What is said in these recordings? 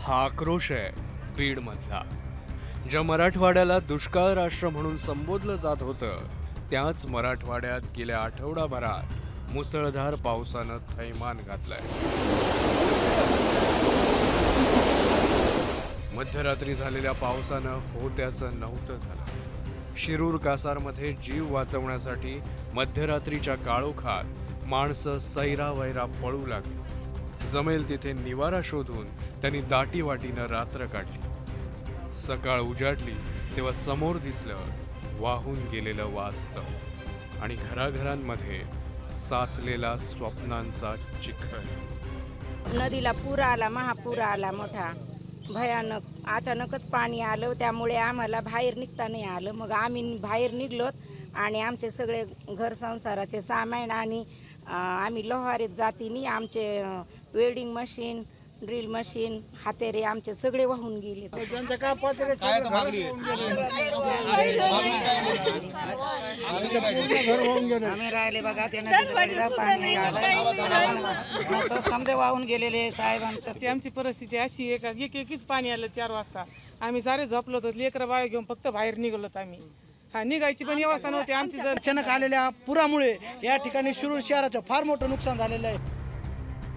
हा आक्रोश आहे बीड मधला. ज्या मराठवाड्याला दुष्काळ राष्ट्र म्हणून संबोधलं जात होतं, त्याच मराठवाड्यात गेल्या आठवडाभरात मुसळधार पावसानं थैमान घातलंय. मध्यरात्री झालेल्या पावसानं होत्याचं नव्हतं झालं. शिरूर कासारमध्ये जीव वाचवण्यासाठी मध्यरात्रीच्या काळोखात माणसं सैरावैरा पळू लागली. जमेल तिथे निवारा शोधून त्यांनी दाटीवाटीनं रात्र काढली. सकाळ उजाडली तेव्हा समोर दिसलं वाहून गेलेलं वास्तव आणि घराघरांमध्ये साचलेला स्वप्नांचा चिखल. नदीला पूर आला, महापूर आला मोठा भयानक. अचानकच पाणी आलं, त्यामुळे आम्हाला बाहेर निघता नाही आलं. मग आम्ही बाहेर निघलोत आणि आमचे सगळे घर संसाराचे सामान आणि आम्ही लोहारीत जातीने आमचे वेल्डिंग मशीन, ड्रिल मशीन, हातेरे आमचे सगळे वाहून गेले. आम्ही राहिले बघा ते नदीच्या पाणी आलं समजे वाहून गेलेले साहेबांचं. आमची परिस्थिती अशी एकच पाणी आलं 4 वाजता. आम्ही सारे झोपलो होतो, लेकरं बाळ घेऊन फक्त बाहेर निघलोत आम्ही. निघायची पण व्यवस्था नव्हती आमची. अचानक आलेल्या पुरामुळे या ठिकाणी शिरूर शहराचं फार मोठं नुकसान झालेलं आहे.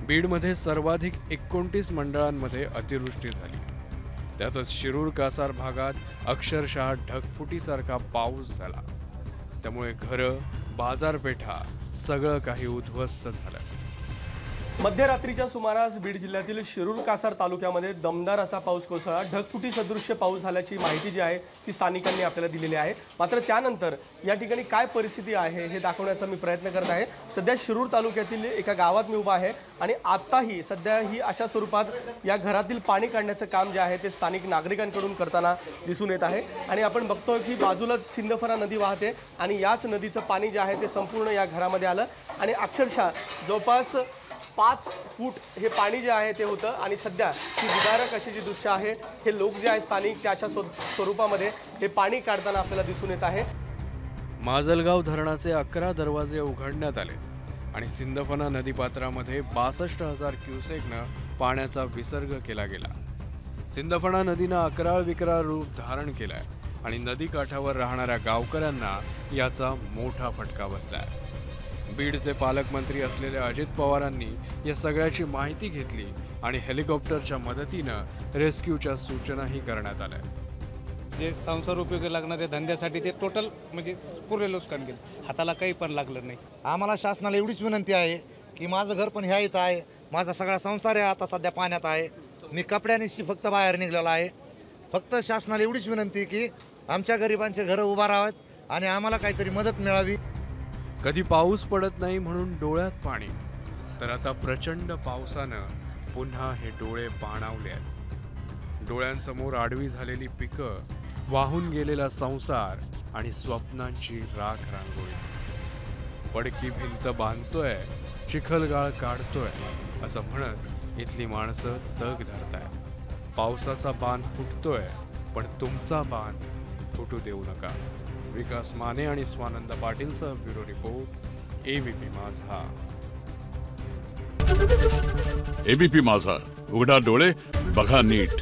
बीडमध्ये सर्वाधिक 29 मंडळांमध्ये अतिवृष्टी झाली. त्यातच शिरूर कासार भागात अक्षरशः ढगफुटीसारखा पाऊस झाला. त्यामुळे घरं, बाजारपेठा सगळं काही उद्ध्वस्त झालं. मध्यरात्रीच्या सुमारास बीड जिल्ह्यातील शिरूर कासार तालुक्यामध्ये दमदार असा पाऊस कोसळला. ढगफुटी सदृश्य पाऊस झाल्याची माहिती जी आहे ती स्थानिकांनी आपल्याला दिलेली आहे. मात्र त्यानंतर या ठिकाणी काय परिस्थिती आहे हे दाखवण्याचा मी प्रयत्न करत आहे. सध्या शिरूर तालुक्यातील एका गावात मी उभा आहे आणि आत्ताही सध्या ही अशा स्वरूपात या घरातील पाणी काढण्याचं काम जे आहे ते स्थानिक नागरिकांकडून करताना दिसून येत आहे. आणि आपण बघतोय की बाजूलाच सिंदफणा नदी वाहते आणि याच नदीचं पाणी जे आहे ते संपूर्ण या घरामध्ये आलं आणि अक्षरशः जवळपास 5 फूट हे पाणी जे आहे ते होतं. आणि सध्या ही विदारक अशी जी दृश्य आहे, हे लोक जे आहेत स्थानिक त्या अशा स्वरूपामध्ये हे पाणी काढताना आपल्याला दिसून येत आहे. माजलगाव धरणाचे 11 दरवाजे उघडण्यात आले आणि सिंदफणा नदीपात्रामध्ये 62,000 क्युसेकनं पाण्याचा विसर्ग केला गेला. सिंदफणा नदीनं अकराळ विकराळ रूप धारण केलंय आणि नदीकाठावर राहणाऱ्या गावकऱ्यांना याचा मोठा फटका बसलाय. बीडचे पालकमंत्री असलेल्या अजित पवारांनी या सगळ्याची माहिती घेतली आणि हेलिकॉप्टरच्या मदतीनं रेस्क्यूच्या सूचनाही करण्यात आल्या. जे संसार उपयोगी लागणाऱ्या धंद्यासाठी ते टोटल म्हणजे पुरे नुकसान गेलं, हाताला काही पण लागलं नाही. आम्हाला शासनाला एवढीच विनंती आहे की माझं घर पण ह्या इथं आहे, माझा सगळा संसार आहे आता सध्या पाण्यात आहे, मी कपड्यानिशी फक्त बाहेर निघलेला आहे. फक्त शासनाला एवढीच विनंती की आमच्या गरिबांचे घरं उभा राहावेत आणि आम्हाला काहीतरी मदत मिळावी. कधी पाऊस पडत नाही म्हणून डोळ्यात पाणी, तर आता प्रचंड पावसानं पुन्हा हे डोळे पाणावले आहेत. डोळ्यांसमोर आडवी झालेली पिकं, वाहून गेलेला संसार आणि स्वप्नांची राख रांगोळी. पडकी भिंत बांधतोय, चिखलगाळ काढतोय असं म्हणत इथली माणसं तग धरतायत. पावसाचा बांध फुटतोय, पण तुमचा बांध फुटू देऊ नका. विकास माने आणि स्वानंद पाटीलसह ब्युरो रिपोर्ट, एबीपी माझा. एबीपी माझा, उघडा डोळे बघा नीट.